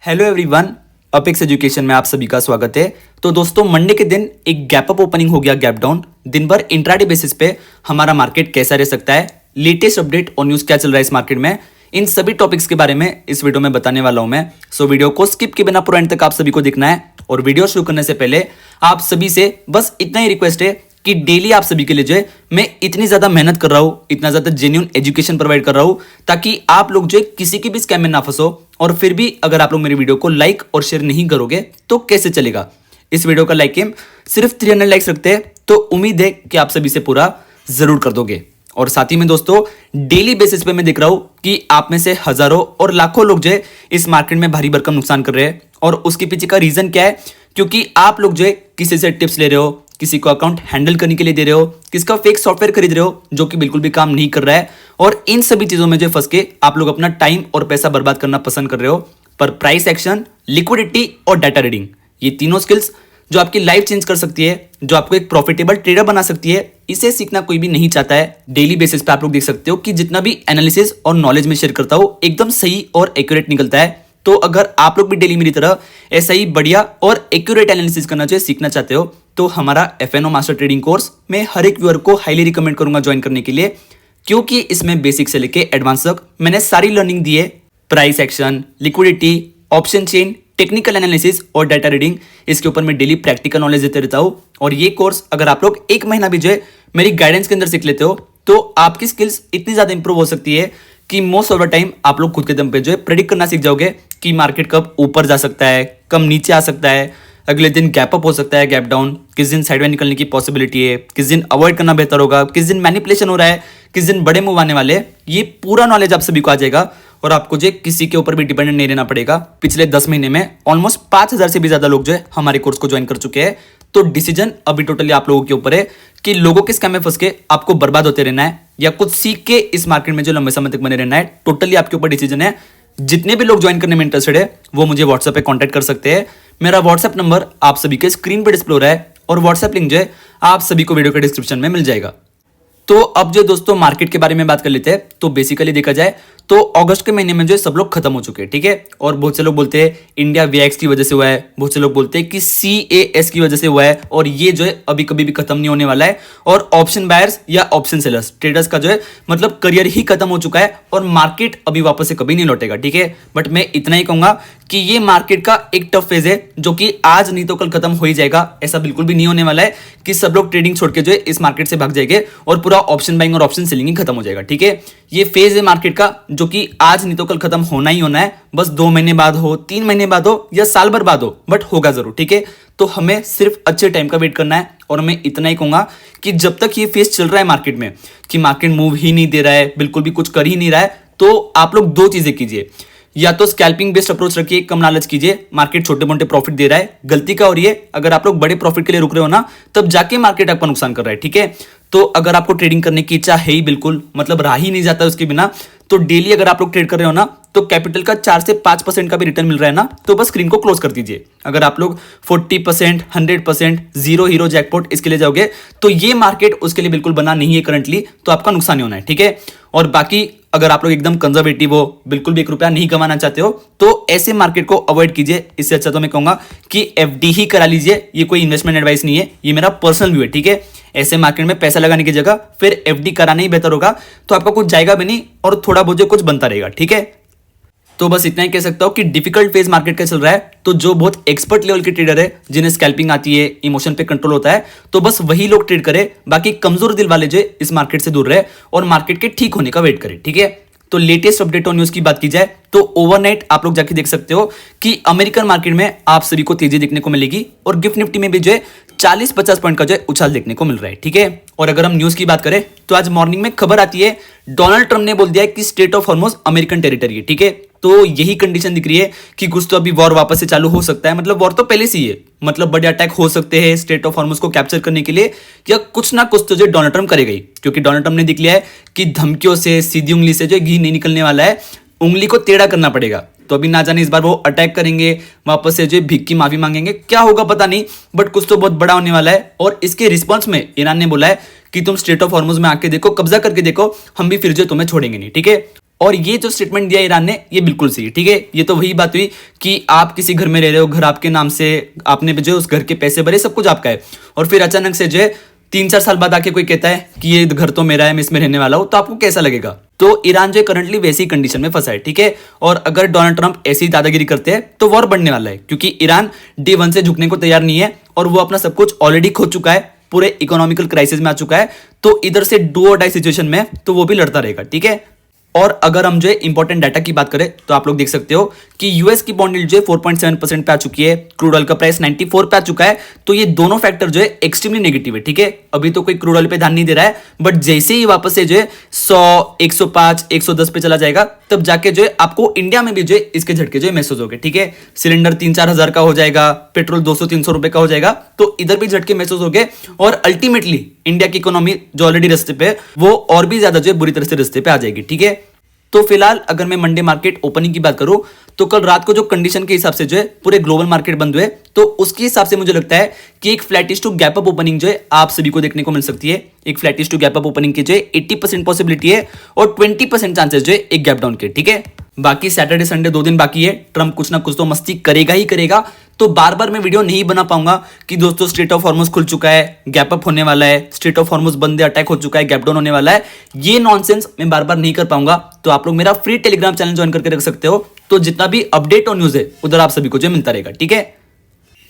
Hello everyone, apex education में आप सभी का स्वागत है। तो दोस्तों, मंडे के दिन एक गैप अप ओपनिंग हो गया, गैप डाउन। दिन भर इंट्राडे बेसिस पे हमारा मार्केट कैसा रह सकता है, लेटेस्ट अपडेट और न्यूज़ क्या चल रहा है इस मार्केट में, इन सभी टॉपिक्स के बारे में इस वीडियो में बताने वाला हूं मैं। सो वीडियो को स्किप के बिना पूरा एंड तक आप सभी को देखना है। और वीडियो शुरू करने से पहले आप सभी से बस इतना ही रिक्वेस्ट है कि डेली आप सभी के लिए जो है मैं इतनी ज्यादा मेहनत कर रहा हूं, इतना ज्यादा जेन्युइन एजुकेशन प्रोवाइड कर रहा हूं, ताकि आप लोग जो है किसी की भी स्कैम में ना फंसो। और फिर भी अगर आप लोग मेरी वीडियो को लाइक और शेयर नहीं करोगे तो कैसे चलेगा। इस वीडियो का लाइक एम सिर्फ 300 लाइक्स रखते हैं, तो उम्मीद है कि आप सभी से पूरा जरूर कर दोगे। और साथ ही में दोस्तों, डेली बेसिस पे मैं देख रहा हूं कि आप में से हजारों और लाखों लोग जो है इस मार्केट में भारी भरकम नुकसान कर रहे हैं। और उसके पीछे का रीजन क्या है? क्योंकि आप लोग जो है किसी से टिप्स ले रहे हो, किसी को अकाउंट हैंडल करने के लिए दे रहे हो, किसका फेक सॉफ्टवेयर खरीद रहे हो जो कि बिल्कुल भी काम नहीं कर रहा है। और इन सभी चीजों में जो फंस के आप लोग अपना टाइम और पैसा बर्बाद करना पसंद कर रहे हो। पर प्राइस एक्शन, लिक्विडिटी और डाटा रीडिंग, ये तीनों स्किल्स जो आपकी लाइफ चेंज कर सकती है, जो आपको एक प्रॉफिटेबल ट्रेडर बना सकती है, इसे सीखना कोई भी नहीं चाहता है। डेली बेसिस पे आप लोग देख सकते हो कि जितना भी एनालिसिस और नॉलेज में शेयर करता हूं एकदम सही और एक्यूरेट निकलता है। तो अगर आप लोग भी डेली मेरी तरह ऐसा ही बढ़िया और एक्यूरेट एनालिसिस करना चाहिए, सीखना चाहते हो, तो हमारा एफएनओ मास्टर ट्रेडिंग कोर्स मैं हर एक व्यूअर को हाईली रिकमेंड करूंगा ज्वाइन करने के लिए, क्योंकि इसमें बेसिक से लेके एडवांस तक मैंने सारी लर्निंग दी है। Price action, liquidity, option chain, technical analysis और डाटा रीडिंग, इसके ऊपर मैं डेली प्रैक्टिकल नॉलेज देते रहता हूं। और ये कोर्स अगर आप लोग एक महीना भी जो है मेरी गाइडेंस के अंदर सीख लेते हो, तो आपकी स्किल्स इतनी ज्यादा इंप्रूव हो सकती है कि मोस्ट ऑफ द टाइम आप लोग खुद के दम पे जो है प्रेडिक्ट करना सीख जाओगे कि मार्केट कब ऊपर जा सकता है, कब नीचे आ सकता है, अगले दिन गैप अप हो सकता है, गैप डाउन, किस दिन साइडवे निकलने की पॉसिबिलिटी है, किस दिन अवॉइड करना बेहतर होगा, किस दिन मैनिपुलेशन हो रहा है, किस दिन बड़े मूव आने वाले हैं। ये पूरा नॉलेज आप सभी को आ जाएगा और आपको जो किसी के ऊपर भी डिपेंडेंट नहीं रहना पड़ेगा। पिछले 10 महीने में ऑलमोस्ट 5000 से भी ज्यादा लोग जो है हमारे कोर्स को ज्वाइन कर चुके हैं। तो डिसीजन अभी टोटली आप लोगों के ऊपर है कि लोगों के स्कैम में फंस के आपको बर्बाद होते रहना है या कुछ सीख के इस मार्केट में जो लंबे समय तक बने रहना है। टोटली आपके ऊपर डिसीजन है। जितने भी लोग ज्वाइन करने में इंटरेस्टेड है वो मुझे व्हाट्सएप पे कांटेक्ट कर सकते हैं। मेरा व्हाट्सएप नंबर आप सभी के स्क्रीन पे डिस्प्ले हो रहा है और व्हाट्सएप लिंक जो है आप सभी को वीडियो के डिस्क्रिप्शन में मिल जाएगा। तो अब जो दोस्तों मार्केट के बारे में बात कर लेते हैं, तो बेसिकली देखा जाए तो अगस्त के महीने में जो सब लोग खत्म हो चुके हैं, ठीक है। और बहुत से लोग बोलते हैं इंडिया वीएक्स की वजह से हुआ है, बहुत से लोग बोलते हैं कि सीएएस की वजह से हुआ है, और ये जो है अभी कभी भी खत्म नहीं होने वाला है। और ऑप्शन बायर्स या ऑप्शन सेलर्स, ट्रेडर्स का जो है मतलब करियर ही खत्म हो चुका है और मार्केट अभी वापस से कभी नहीं लौटेगा, ठीक है। बट मैं इतना ही कहूंगा कि ये मार्केट का एक टफ फेज है जो कि आज नहीं तो कल खत्म हो ही जाएगा। ऐसा बिल्कुल भी नहीं होने वाला है कि सब लोग ट्रेडिंग छोड़ के जो है इस मार्केट से भाग जाएंगे और पूरा ऑप्शन बाइंग और ऑप्शन सेलिंग ही खत्म हो जाएगा, ठीक है। ये फेज है मार्केट का जो कि आज नहीं तो कल खत्म होना ही होना है। बस 2 महीने बाद हो, 3 महीने बाद हो या साल भर बाद हो, बट होगा जरूर, ठीक है। तो हमें सिर्फ अच्छे टाइम का वेट करना है। और मैं इतना ही कहूंगा कि जब तक ये फेज चल रहा है मार्केट में कि मार्केट मूव ही नहीं दे रहा है, बिल्कुल भी कुछ कर ही नहीं रहा है, तो आप लोग 2 चीजें कीजिए। या तो स्कैल्पिंग बेस्ड अप्रोच रखिए, कम लालच कीजिए। मार्केट छोटे मोटे प्रॉफिट दे रहा है, गलती का हो रही है अगर आप लोग बड़े प्रॉफिट के लिए रुक रहे हो ना, तब जाके मार्केट आपका नुकसान कर रहा है, ठीक है। तो अगर आपको ट्रेडिंग करने की इच्छा है ही बिल्कुल, मतलब रहा ही नहीं जाता उसके बिना, तो डेली अगर आप लोग ट्रेड कर रहे हो ना, तो कैपिटल का 4 से 5% का भी रिटर्न मिल रहा है ना, तो बस स्क्रीन को क्लोज कर दीजिए। अगर आप लोग 40%, 100%, जीरो हीरो जैकपॉट इसके लिए जाओगे, तो ये मार्केट उसके लिए बिल्कुल बना नहीं है करंटली, तो आपका नुकसान ही होना है, ठीक है। और बाकी अगर आप लोग एकदम कंजर्वेटिव हो, बिल्कुल भी 1 रुपया नहीं कमाना चाहते हो, तो ऐसे मार्केट को अवॉइड कीजिए। इससे अच्छा तो मैं कहूंगा कि एफडी ही करा लीजिए। ये कोई इन्वेस्टमेंट एडवाइस नहीं है, ये मेरा पर्सनल व्यू है, ठीक है। ऐसे मार्केट में पैसा लगाने की जगह फिर एफडी कराना ही बेहतर होगा, तो आपका कुछ जाएगा भी नहीं और थोड़ा बहुत जो कुछ बनता रहेगा, ठीक है। तो बस इतना ही कह सकता हूं कि डिफिकल्ट फेज मार्केट का चल रहा है, तो जो बहुत एक्सपर्ट लेवल के ट्रेडर है, जिन्हें स्कैल्पिंग आती है, इमोशन पे कंट्रोल होता है, तो बस वही लोग ट्रेड करे। बाकी कमजोर दिल वाले जो इस मार्केट से दूर रहे और मार्केट के ठीक होने का वेट करे, ठीक है। तो लेटेस्ट अपडेट और न्यूज की बात की जाए तो ओवरनाइट आप लोग जाके देख सकते हो कि अमेरिकन मार्केट में आप सभी को तेजी देखने को मिलेगी और गिफ्ट निफ्टी में भी जो है 40-50 पॉइंट का जो है उछाल देखने को मिल रहा है, ठीक है। और अगर हम न्यूज की बात करें तो आज मॉर्निंग में खबर आती है डोनाल्ड ट्रंप ने बोल दिया है कि state of Hormuz American territory है, ठीक है। तो यही कंडीशन दिख रही है कि कुछ तो अभी वॉर वापस से चालू हो सकता है, मतलब वॉर तो पहले से ही है, मतलब बड़े अटैक हो सकते हैं स्टेट ऑफ हॉर्मोज को कैप्चर करने के लिए, या कुछ ना कुछ तो जो डोनाल्ड ट्रंप करेगा ही, क्योंकि डोनाल्ड ट्रंप ने दिख लिया है कि धमकियों से, सीधी उंगली से जो घी नहीं निकलने वाला है, उंगली को टेढ़ा करना पड़ेगा। तो अभी ना जाने इस बार वो अटैक करेंगे, वापस से जो भीख की माफी मांगेंगे, क्या होगा पता नहीं, बट कुछ तो बहुत बड़ा होने वाला है। और इसके रिस्पॉन्स में ईरान ने बोला है कि तुम स्टेट ऑफ हॉर्मुज में आके देखो, कब्जा करके देखो, हम भी फिर जो तुम्हें छोड़ेंगे नहीं, ठीक है। और ये जो स्टेटमेंट दिया ईरान ने ये बिल्कुल सही है, ठीक है। ये तो वही बात हुई कि आप किसी घर में रह रहे हो, घर आपके नाम से, आपने जो उस घर के पैसे भरे, सब कुछ आपका है, और फिर अचानक से जो है 3-4 साल बाद आके कोई कहता है कि ये घर तो मेरा है, मैं इसमें रहने वाला हूं, तो आपको कैसा लगेगा। तो ईरान जो है करंटली वैसी कंडीशन में फंसा है, ठीक है। और अगर डोनाल्ड ट्रंप ऐसी दादागिरी करते हैं तो वॉर बढ़ने वाला है, क्योंकि ईरान डे 1 से झुकने को तैयार नहीं है और वो अपना सब कुछ ऑलरेडी खो चुका है, पूरे इकोनॉमिकल क्राइसिस में आ चुका है। तो इधर से डू और डाई सिचुएशन में तो वो भी लड़ता रहेगा, ठीक है। और अगर हम जो है इंपॉर्टेंट डाटा की बात करें तो आप लोग देख सकते हो कि यूएस की बॉन्ड यील्ड जो है 4.7% पे आ चुकी है, क्रूड ऑयल का प्राइस 94 पे आ चुका है। तो ये दोनों फैक्टर जो है एक्सट्रीमली नेगेटिव है, ठीक है। अभी तो कोई क्रूड ऑयल पे ध्यान नहीं दे रहा है, बट जैसे ही वापस से जो है 100, 105, 110 पे चला जाएगा, तब जाके जो है आपको इंडिया में भी जो है इसके झटके जो है महसूस होंगे, ठीक है। सिलेंडर 3-4 हजार का हो जाएगा, पेट्रोल 200-300 रुपए का हो जाएगा, तो इधर भी झटके महसूस होंगे। और अल्टीमेटली इंडिया की इकोनॉमी जो ऑलरेडी रास्ते पे है वो और भी ज्यादा जो है बुरी तरह से रास्ते पे आ जाएगी, ठीक है। तो फिलहाल अगर मैं मंडे मार्केट ओपनिंग की बात करूं तो कल रात को जो कंडीशन के हिसाब से जो है पूरे ग्लोबल मार्केट बंद हुए, तो उसके हिसाब से मुझे लगता है कि एक flattish to gap up opening जो है आप सभी को देखने को मिल सकती है। एक flattish to gap up opening की जो है 80% पॉसिबिलिटी है और 20% चांसेस जो है एक गैप डाउन के, ठीक है। बाकी सैटरडे संडे 2 दिन बाकी है, ट्रंप कुछ ना कुछ तो मस्ती करेगा ही करेगा। तो बार बार मैं वीडियो नहीं बना पाऊंगा कि दोस्तों स्ट्रेट ऑफ हॉर्मुज खुल चुका है, गैप अप होने वाला है, स्ट्रेट ऑफ हॉर्मुज बंद है, अटैक हो चुका है, गैप डाउन होने वाला है, ये नॉनसेंस मैं बार बार नहीं कर पाऊंगा। तो आप लोग मेरा फ्री टेलीग्राम चैनल ज्वाइन करके रख सकते हो, तो जितना भी अपडेट और न्यूज है उधर आप सभी को जो मिलता रहेगा, ठीक है।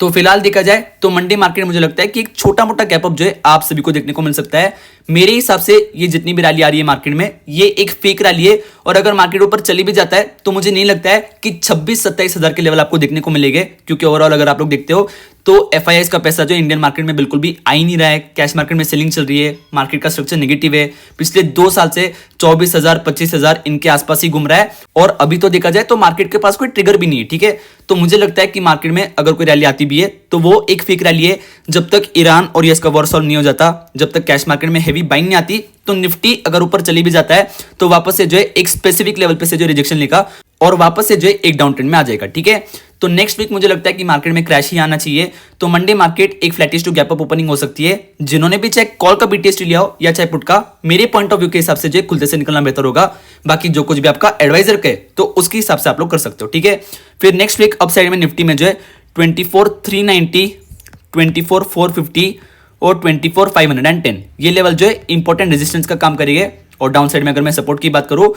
तो फिलहाल देखा जाए तो मंडे मार्केट मुझे लगता है कि एक छोटा मोटा गैप अप जो है आप सभी को देखने को मिल सकता है। मेरे हिसाब से ये जितनी भी रैली आ रही है मार्केट में, ये एक फेक रैली है, और अगर मार्केट ऊपर चली भी जाता है तो मुझे नहीं लगता है कि 26-27 हजार के लेवल आपको देखने को मिलेंगे, क्योंकि ओवरऑल अगर आप लोग देखते हो तो FIIs का पैसा जो इंडियन मार्केट में बिल्कुल भी आ ही नहीं रहा है। कैश मार्केट में सेलिंग चल रही है, मार्केट का स्ट्रक्चर नेगेटिव है, पिछले 2 साल से 24,000 25,000 इनके आसपास ही घूम रहा है, और अभी तो देखा जाए तो मार्केट के पास कोई ट्रिगर भी नहीं है, ठीक है। तो मुझे लगता है कि मार्केट में अगर कोई रैली आती भी है तो वो एक फेक रैली है। जब तक ईरान और यूएस का वॉर सॉल्व नहीं हो जाता, जब तक कैश मार्केट में हैवी बाइंग नहीं आती, तो निफ्टी अगर ऊपर चली भी जाता है तो वापस से जो है एक स्पेसिफिक लेवल पे से जो रिजेक्शन लेगा और वापस से जो है एक डाउन ट्रेंड में आ जाएगा, ठीक है। तो नेक्स्ट वीक मुझे लगता है कि मार्केट में क्रैश ही आना चाहिए। तो मंडे मार्केट एक flattish to gap up opening हो सकती है। जिन्होंने भी चाहे कॉल का BTS लिया हो या चाहे पुट का, मेरे पॉइंट ऑफ व्यू के हिसाब से जो है खुलते से निकलना बेहतर होगा। बाकी जो कुछ भी आपका एडवाइजर का है तो उसके हिसाब से आप लोग कर सकते हो, ठीक है। फिर नेक्स्ट वीक अप साइड में निफ्टी में जो है 24,390, 24,450 और 24,510 ये लेवल जो है इंपॉर्टेंट रेजिस्टेंस का काम करेंगे। और डाउन साइड में अगर मैं सपोर्ट की बात करूं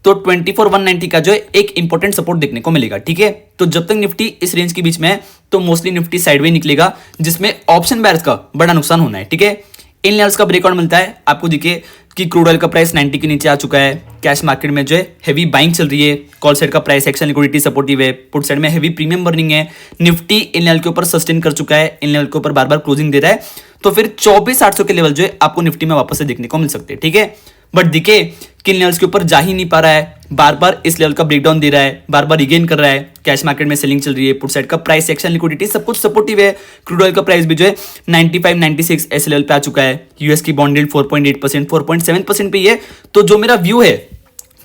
तो 24,190 का जो है एक इंपॉर्टेंट सपोर्ट देखने को मिलेगा, ठीक है। तो जब तक निफ्टी इस रेंज के बीच में है तो मोस्टली निफ्टी साइडवे निकलेगा, जिसमें ऑप्शन बायर्स का बड़ा नुकसान होना है, ठीक है। इन लेवल्स का ब्रेकआउट मिलता है, आपको दिखे कि क्रूड ऑयल का प्राइस 90 के नीचे आ चुका है, कैश मार्केट में जो है हैवी बाइंग चल रही है, कॉल साइड का प्राइस एक्शन लिक्विडिटी सपोर्टिव है, पुट साइड में हैवी प्रीमियम बर्निंग है, निफ्टी इन लेवल के ऊपर सस्टेन कर चुका है, इन लेवल के ऊपर बार बार क्लोजिंग दे रहा है। तो फिर 24,800 के लेवल जो है आपको निफ्टी में वापस से देखने को मिल सकते हैं, ठीक है। बट दिखे किन लेवल्स के ऊपर जा ही नहीं पा रहा है, बार बार इस लेवल का ब्रेकडाउन दे रहा है, बार बार रिगेन कर रहा है, कैश मार्केट में सेलिंग चल रही है, पुट साइड का प्राइस एक्शन लिक्विडिटी सब कुछ सपोर्टिव है, क्रूड ऑयल का प्राइस भी जो है 95 96 ऐसे लेवल पे आ चुका है, यूएस की बॉन्ड यील्ड 4.8% 4.7% पे है। तो जो मेरा व्यू है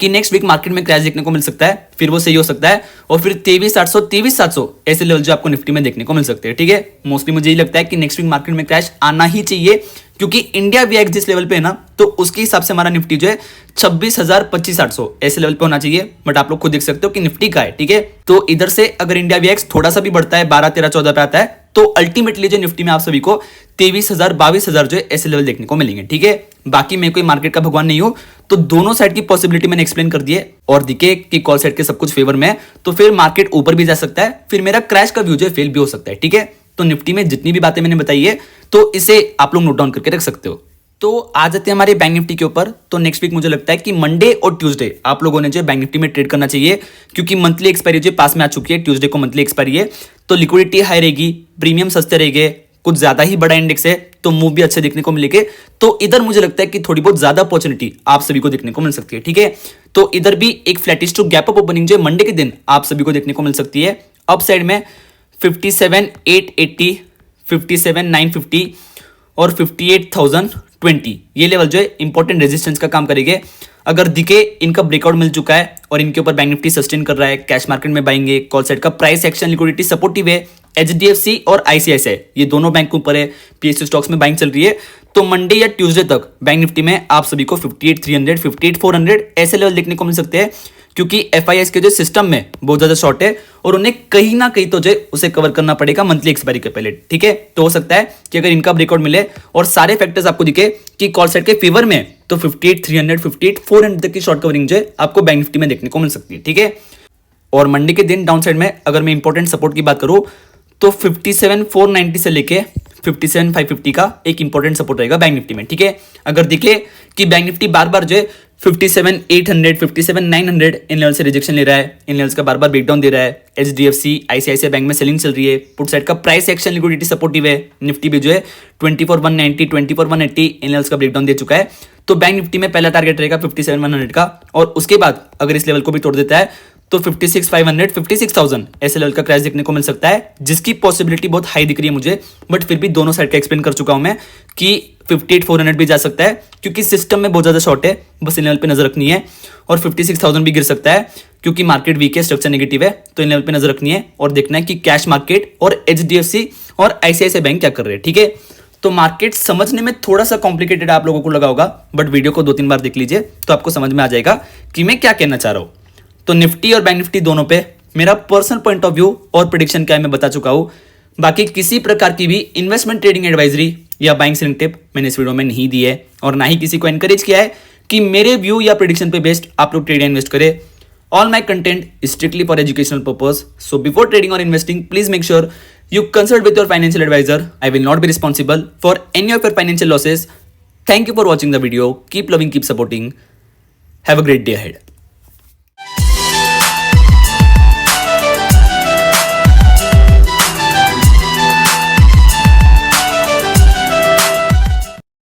कि नेक्स्ट वीक मार्केट में क्रैश देखने को मिल सकता है, फिर वो सही हो सकता है, और फिर 23,800 23,700 ऐसे लेवल जो आपको निफ्टी में देखने को मिल सकते हैं, ठीक है। मोस्टली मुझे ये लगता है कि नेक्स्ट वीक मार्केट में क्रैश आना ही चाहिए, क्योंकि इंडिया VIX जिस लेवल पे है ना, तो उसके हिसाब से हमारा निफ्टी जो है 26,000 25,800 ऐसे लेवल पे होना चाहिए। बट आप लोग खुद देख सकते हो कि निफ्टी का है, ठीक है। तो इधर से अगर इंडिया VIX थोड़ा सा भी बढ़ता है, 12 13 14 पे आता है, तो अल्टीमेटली जो निफ्टी में आप सभी को 23,000 22,000 जो है ऐसे लेवल देखने को मिलेंगे, ठीक है। बाकी मैं कोई मार्केट का भगवान नहीं हूं, तो दोनों साइड की पॉसिबिलिटी मैंने एक्सप्लेन कर दी है, और दिखे कि कॉल साइड के सब कुछ फेवर में है, तो फिर मार्केट ऊपर भी जा सकता है, फिर मेरा क्रैश का व्यू जो है फेल भी हो सकता है, ठीक है। तो निफ्टी में जितनी भी बातें मैंने बताई है तो इसे आप लोग नोट डाउन करके रख सकते हो। तो आ जाते हैं हमारे बैंक निफ्टी के ऊपर। तो नेक्स्ट वीक मुझे लगता है कि मंडे और ट्यूसडे आप लोगों ने जो बैंक निफ्टी में ट्रेड करना चाहिए, क्योंकि मंथली एक्सपायरी जो पास में आ चुकी है, ट्यूसडे को मंथली एक्सपायरी है, तो लिक्विडिटी हाई रहेगी, प्रीमियम सस्ते रहेंगे, कुछ ज्यादा ही बड़ा इंडेक्स है, तो मूव भी अच्छे देखने को मिलेंगे। तो इधर मुझे लगता है कि थोड़ी बहुत ज्यादा अपॉर्चुनिटी आप सभी को देखने को मिल सकती है, ठीक है। तो इधर भी एक flattish to gap up opening जो मंडे के दिन आप सभी को देखने को मिल सकती है। अप साइड में 57,880, 57,950 और 58,020 ये लेवल जो है इंपॉर्टेंट रेजिस्टेंस का काम करेंगे। अगर दिखे इनका ब्रेकआउट मिल चुका है और इनके ऊपर बैंक निफ्टी सस्टेन कर रहा है, कैश मार्केट में बाएंगे, कॉल साइड का प्राइस एक्शन लिक्विडिटी सपोर्टिव है, HDFC और ICICI ये दोनों बैंक के ऊपर है, PSU स्टॉक्स में बाइंग चल रही है, तो मंडे या ट्यूसडे तक बैंक निफ्टी में आप सभी को 58,300, 58,400 ऐसे लेवल देखने को मिल सकते हैं, क्योंकि एफआईआईस के जो सिस्टम में बहुत ज्यादा शॉर्ट है और उन्हें कहीं ना कहीं तो जो उसे कवर करना पड़ेगा मंथली एक्सपायरी के पहले। ठीक है, तो हो सकता है कि अगर इनका ब्रेकआउट मिले और सारे फैक्टर्स आपको दिखे कि कॉल साइड के फेवर में, तो 58,300, 58,400 तक की शॉर्ट कवरिंग जो है आपको बैंक निफ्टी में देखने को मिल सकती है। ठीक है, और मंडे के दिन डाउन साइड में अगर मैं इंपॉर्टेंट सपोर्ट की बात करूं तो 57,490 से लेके 57,550 का एक इंपॉर्टेंट सपोर्ट रहेगा बैंक निफ्टी में। ठीक है, अगर दिखे कि बैंक निफ्टी बार बार जो है 57,800, 57,900 इन लेवल से रिजेक्शन ले रहा है, इन लेवल्स का बार बार ब्रेकडाउन दे रहा है, एचडीएफसी आईसीआईसीआई बैंक में सेलिंग चल रही है, पुट साइड का प्राइस एक्शन लिक्विडिटी सपोर्टिव है, निफ्टी भी जो है 24,190, 24,180 इन लेवल्स का ब्रेकडाउन दे चुका है। तो बैंक निफ्टी में पहला टारगेट रहेगा 57,100 का, और उसके बाद अगर इस लेवल को भी तोड़ देता है तो 56,500, 56,000 ऐसे लेवल का क्रैश देखने को मिल सकता है, जिसकी पॉसिबिलिटी बहुत हाई दिख रही है मुझे। बट फिर भी दोनों साइड का एक्सप्लेन कर चुका हूं मैं कि 58,400 भी जा सकता है, क्योंकि सिस्टम में बहुत ज्यादा शॉर्ट है, बस इन लेवल पे नजर रखनी है। और 56,000 भी गिर सकता है, क्योंकि मार्केट वीक है, स्ट्रक्चर नेगेटिव है, तो इन लेवल पे नजर रखनी है और देखना है कि कैश मार्केट और एचडीएफसी और आईसीआईसीआई बैंक क्या कर रहे हैं। ठीक है, तो मार्केट समझने में थोड़ा सा कॉम्प्लिकेटेड आप लोगों को लगा होगा, बट वीडियो को 2-3 बार देख लीजिए तो आपको समझ में आ जाएगा कि मैं क्या कहना चाह रहा हूं। तो निफ्टी और बैंक निफ्टी दोनों पे मेरा पर्सनल पॉइंट ऑफ व्यू और प्रेडिक्शन क्या है मैं बता चुका हूं। बाकी किसी प्रकार की भी इन्वेस्टमेंट ट्रेडिंग एडवाइजरी या बाइंग सेलिंग टिप मैंने इस वीडियो में नहीं दी है, और ना ही किसी को एनकरेज किया है कि मेरे व्यू या प्रेडिक्शन पे बेस्ड आप लोग ट्रेड या इन्वेस्ट करें। All my content strictly for educational purpose, so before trading और investing please make sure you consult with your financial advisor. I will not be responsible for any of your financial losses. Thank you for watching the video. Keep loving, keep supporting. Have a great day ahead.